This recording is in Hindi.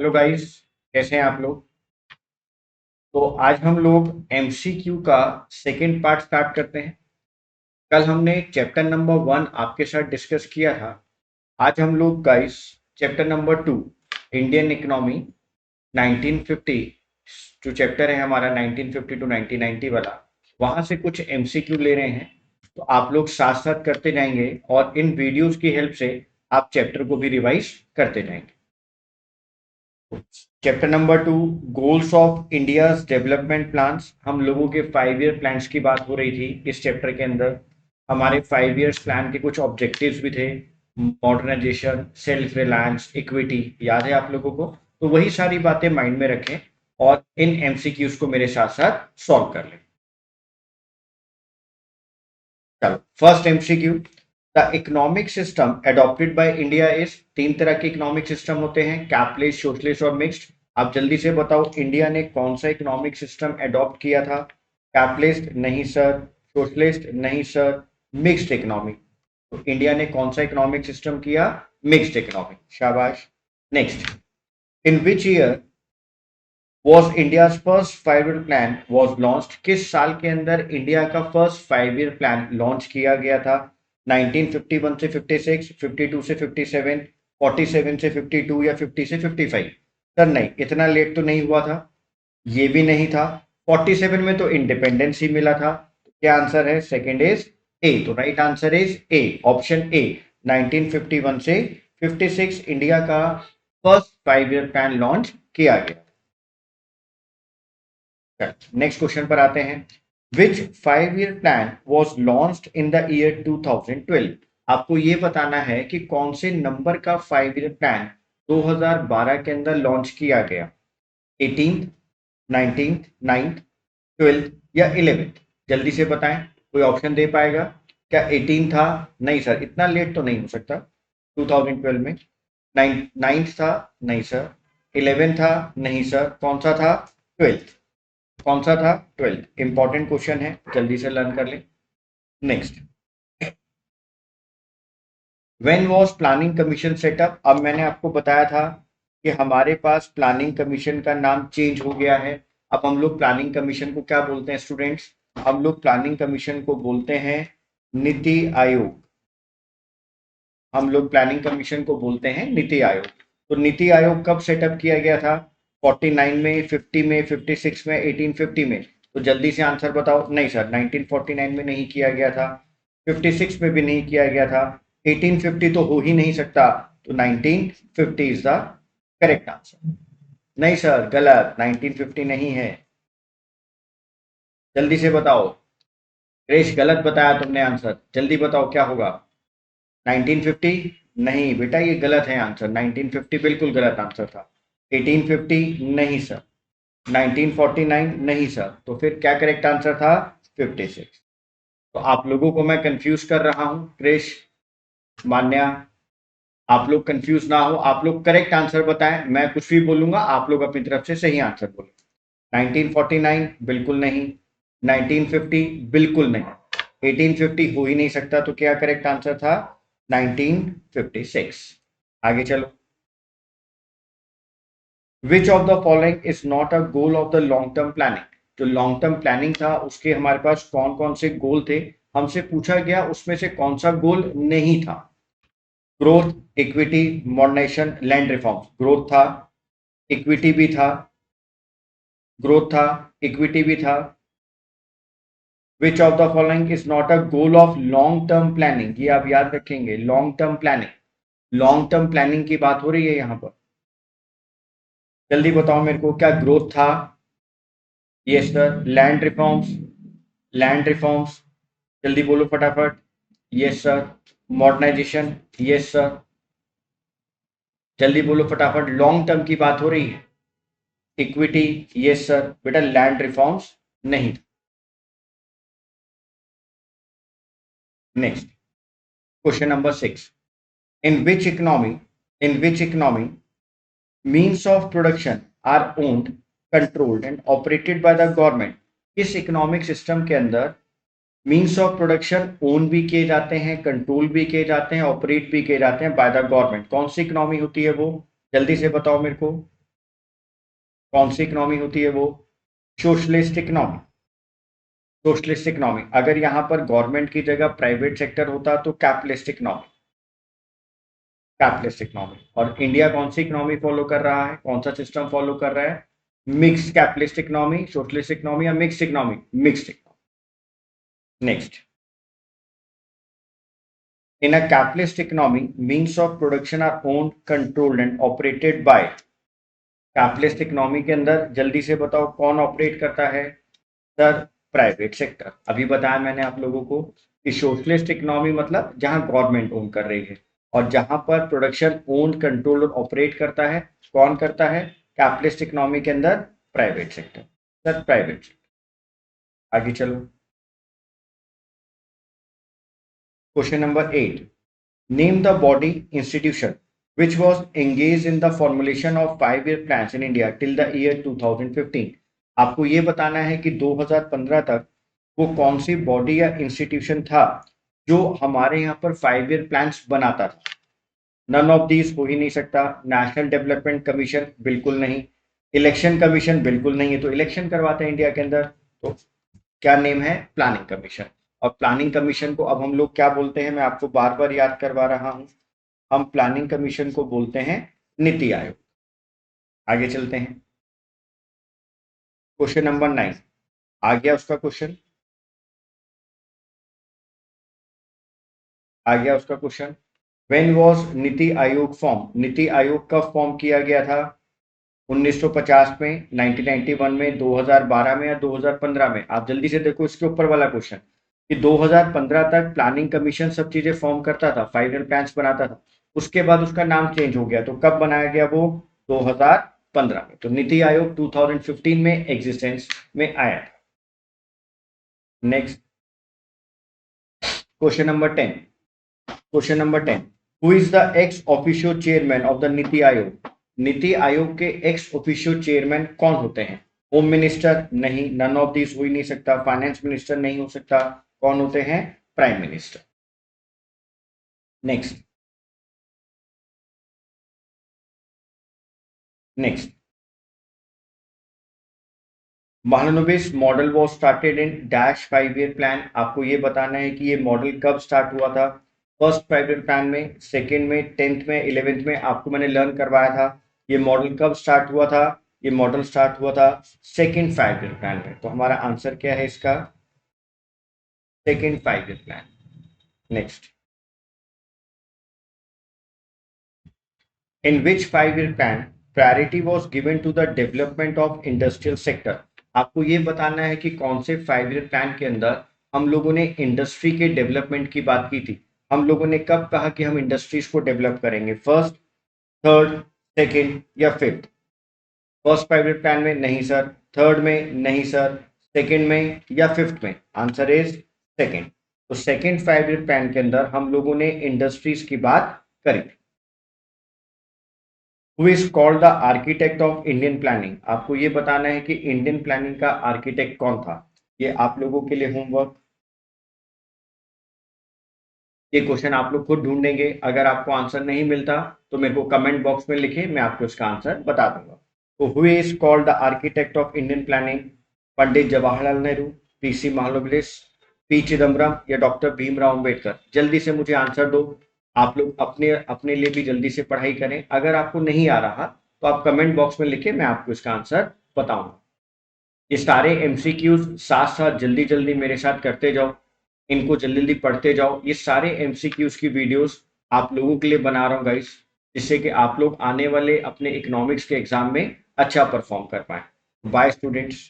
हेलो गाइस, कैसे हैं आप लोग। तो आज हम लोग एमसीक्यू का सेकंड पार्ट स्टार्ट करते हैं। कल हमने चैप्टर नंबर 1 आपके साथ डिस्कस किया था। आज हम लोग guys chapter number 2 Indian economy 1950 जो चैप्टर है हमारा 1950 टू 1990 वाला, वहां से कुछ एमसीक्यू ले रहे हैं। तो आप लोग साथ साथ करते जाएंगे और इन वीडियोस की हेल्प से आप चैप्टर को भी रिवाइज करते जाएंगे। Chapter number 2 goals of India's development plans. हम लोगों के 5 ईयर प्लान्स की बात हो रही थी इस चैप्टर के अंदर। हमारे 5 ईयर्स प्लान के कुछ ऑब्जेक्टिव्स भी थे, मॉडर्नाइजेशन, सेल्फ रिलायंस, इक्विटी। याद है आप लोगों को? तो वही सारी बातें माइंड में रखें और इन एमसीक्यूज को मेरे साथ साथ सॉल्व कर लें। चलो, first MCQ. The economic system adopted by India is. तीन तरह के इकोनॉमिक सिस्टम होते हैं, कैपिटलिस्ट, सोशलिस्ट और मिक्स्ड। आप जल्दी से बताओ, इंडिया ने कौन सा इकोनॉमिक सिस्टम अडॉप्ट किया था? कैपिटलिस्ट नहीं सर, सोशलिस्ट नहीं सर, मिक्स्ड इकोनॉमी। तो इंडिया ने कौन सा इकोनॉमिक सिस्टम किया? Mixed economy. शाबाश। Next, in which year was India's first 5 year plan was launched. किस साल के अंदर इंडिया का फर्स्ट 5 ईयर प्लान लॉन्च किया गया था? 1951 से 56, 52 से 57, 47 से 52 या 50 से 55? सर नहीं, इतना लेट तो नहीं हुआ था। ये भी नहीं था। 47 में तो इंडिपेंडेंस ही मिला था। क्या आंसर है? Second is A. तो right answer is A, option A. 1951 से 56 इंडिया का फर्स्ट 5 ईयर प्लान लॉन्च किया गया। नेक्स्ट क्वेश्चन पर आते हैं। विच 5 year plan was launched in the year 2012। आपको ये बताना है कि कौन से नंबर का 5 ईयर प्लान 2012 के अंदर लॉन्च किया गया। 18th, 19th, 9th, 12th या 11th? जल्दी से बताएं, कोई ऑप्शन दे पाएगा? क्या 18 था? नहीं सर, इतना लेट तो नहीं हो सकता 2012 में। 9th था? नहीं सर। 11 था? नहीं सर। कौन सा था? 12th। कौन सा था? 12th। इंपॉर्टेंट क्वेश्चन है, जल्दी से लर्न कर लें। Next, when was planning commission setup. अब मैंने आपको बताया था कि हमारे पास प्लानिंग कमीशन का नाम चेंज हो गया है। अब हम लोग प्लानिंग कमीशन को क्या बोलते हैं स्टूडेंट्स? हम लोग प्लानिंग कमीशन को बोलते हैं नीति आयोग। हम लोग प्लानिंग कमीशन को बोलते हैं नीति आयोग। तो नीति आयोग कब सेटअप किया गया था? 49 में, 50 में, 56 में, 1850 में? तो जल्दी से आंसर बताओ। नहीं सर, 1949 में नहीं किया गया था, 56 में भी नहीं किया गया था, 1850 तो हो ही नहीं सकता। तो 1950 इज द करेक्ट आंसर। नहीं सर, गलत, 1950 नहीं है। जल्दी से बताओ। क्रेश, गलत बताया तुमने आंसर, जल्दी बताओ क्या होगा। 1950? नहीं बेटा, ये गलत है आंसर। 1950 बिल्कुल गलत आंसर था। 1850? नहीं सर। 1949? नहीं सर। तो फिर क्या करेक्ट आंसर था? 56। तो आप लोगों को मैं कंफ्यूज कर रहा हूं, क्रिश, मान्या, आप लोग कंफ्यूज ना हो। आप लोग करेक्ट आंसर बताएं, मैं कुछ भी बोलूंगा, आप लोग अपनी तरफ से सही आंसर बोलें। 1949 बिल्कुल नहीं, 1950 बिल्कुल नहीं, 1850 हो ही नहीं सकता। तो क्या करेक्ट आंसर था? 1956। आगे चलो। विच of the following is not a goal of the long term planning. जो लॉन्ग टर्म प्लानिंग था उसके हमारे पास कौन कौन से गोल थे, हमसे पूछा गया उसमें से कौन सा गोल नहीं था। Growth, equity, modernisation, land reforms. Growth था, इक्विटी भी था, ग्रोथ था, इक्विटी भी था। Which of the following is not a goal of long term planning. ये आप याद रखेंगे, long term planning. Long term planning की बात हो रही है यहां पर। जल्दी बताओ मेरे को, क्या ग्रोथ था? Yes sir. Land reforms? Land reforms, जल्दी बोलो फटाफट। Yes sir. Modernisation? Yes sir. जल्दी बोलो फटाफट, लॉन्ग टर्म की बात हो रही है। इक्विटी? Yes sir. बेटा लैंड रिफॉर्म्स नहीं। Next, question number 6। In which economy, in which economy means of production are owned, controlled and operated by the government। इस इकोनॉमिक सिस्टम के अंदर मीन्स ऑफ प्रोडक्शन ओन भी किए जाते हैं, कंट्रोल भी किए जाते हैं, ऑपरेट भी किए जाते हैं बाय द गवर्नमेंट। कौन सी इकोनॉमी होती है वो? जल्दी से बताओ मेरे को। कौन सी इकोनॉमी होती है वो? Socialist economy. Socialist economy. अगर यहाँ पर गवर्नमेंट की जगह प्राइवेट सेक्टर होता तो कैपिटलिस्ट इकोनॉमी। Capitalist economy. और इंडिया कौन सी इकोनॉमी फॉलो कर रहा है, कौन सा सिस्टम फॉलो कर रहा है? Mix capitalist economy, socialist economy या mix economy? Mixed economy. Next, in a capitalist economy, means of production are owned, controlled and operated by। Capitalist economy के अंदर जल्दी से बताओ कौन ऑपरेट करता है? Sir, private sector. अभी बताया मैंने आप लोगों को कि सोशलिस्ट इकोनॉमी मतलब जहां गवर्नमेंट ओन कर रही है, और जहां पर प्रोडक्शन ओन, कंट्रोल और ऑपरेट करता है, कौन करता है? कैपिटलिस्ट इकोनॉमी के अंदर private sector. Sir, private sector. आगे चलो, question number 8, name the body institution which was engaged in the formulation of 5-year plans in India till the year 2015। आपको ये बताना है कि 2015 तक वो कौन सी बॉडी या इंस्टीट्यूशन था जो हमारे यहाँ पर 5-year प्लान्स बनाता था। नन ऑफ दीज हो ही नहीं सकता। नेशनल डेवलपमेंट कमीशन बिल्कुल नहीं, इलेक्शन कमीशन बिल्कुल नहीं है, तो इलेक्शन करवाते हैं इंडिया के अंदर, तो क्या नेम है? Planning commission. और प्लानिंग कमीशन को अब हम लोग क्या बोलते हैं, मैं आपको बार बार याद करवा रहा हूं, हम प्लानिंग कमीशन को बोलते हैं नीति आयोग। आगे चलते हैं, क्वेश्चन नंबर 9 आ गया उसका क्वेश्चन, आ गया उसका question. When was NITI Aayog form? NITI Aayog कब फॉर्म किया गया था? 1950 में, 1991 में, 2012 में या 2015 में? आप जल्दी से देखो इसके ऊपर वाला क्वेश्चन कि 2015 तक प्लानिंग कमीशन सब चीजें फॉर्म करता था, 5-year प्लान्स बनाता था, उसके बाद उसका नाम चेंज हो गया, तो कब बनाया गया वो? 2015 में। तो नीति आयोग 2015 में एग्जिस्टेंस में आया था। Next, question number 10। Question number 10, who is the ex officio chairman of the NITI Aayog? NITI Aayog के एक्स ऑफिशियो चेयरमैन कौन होते हैं? Home minister? नहीं, नन ऑफ दिस हो ही नहीं सकता। फाइनेंस मिनिस्टर नहीं हो सकता। कौन होते हैं? Prime minister. Next, next, Mahalanobis model was started in dash 5-year plan. आपको ये बताना है कि ये मॉडल कब स्टार्ट हुआ था। फर्स्ट 5-year प्लान में, सेकेंड में, 10th में, 11th में आपको मैंने लर्न करवाया था। ये मॉडल कब स्टार्ट हुआ था? ये मॉडल स्टार्ट हुआ था सेकेंड 5-year प्लान में। तो हमारा आंसर क्या है इसका? Second 5-year plan. Next, in which 5-year plan priority was given to the development of industrial sector। आपको ये बताना है कि कौन से 5-year प्लान के अंदर हम लोगों ने इंडस्ट्री के डेवलपमेंट की बात की थी। हम लोगों ने कब कहा कि हम इंडस्ट्रीज को डेवलप करेंगे? फर्स्ट, थर्ड, सेकेंड या फिफ्थ? फर्स्ट 5-year प्लान में नहीं सर, थर्ड में नहीं सर, सेकेंड में या फिफ्थ में? Answer is second. तो सेकेंड 5-year प्लान के अंदर हम लोगों ने इंडस्ट्रीज की बात करी। Who is called the architect of Indian planning? आपको ये बताना है कि इंडियन प्लानिंग का आर्किटेक्ट कौन था। ये आप लोगों के लिए होमवर्क। ये क्वेश्चन आप लोग खुद ढूंढेंगे। अगर आपको आंसर नहीं मिलता तो मेरे को कमेंट बॉक्स में लिखे, मैं आपको इसका आंसर बता दूंगा। तो who is called the architect of Indian planning? Pandit Jawaharlal Nehru, PC Mahalanobis, P Chidambaram या डॉक्टर भीमराव अंबेडकर? जल्दी से मुझे आंसर दो। आप लोग अपने अपने लिए भी जल्दी से पढ़ाई करें। अगर आपको नहीं आ रहा तो आप कमेंट बॉक्स में लिखें, मैं आपको इसका आंसर बताऊंगा। ये सारे एमसीक्यूज साथ साथ जल्दी जल्दी मेरे साथ करते जाओ, इनको जल्दी जल्दी पढ़ते जाओ। ये सारे एमसीक्यूज की वीडियोस आप लोगों के लिए बना रहा हूँ गाइस, जिससे कि आप लोग आने वाले अपने इकोनॉमिक्स के एग्जाम में अच्छा परफॉर्म कर पाए। Bye students.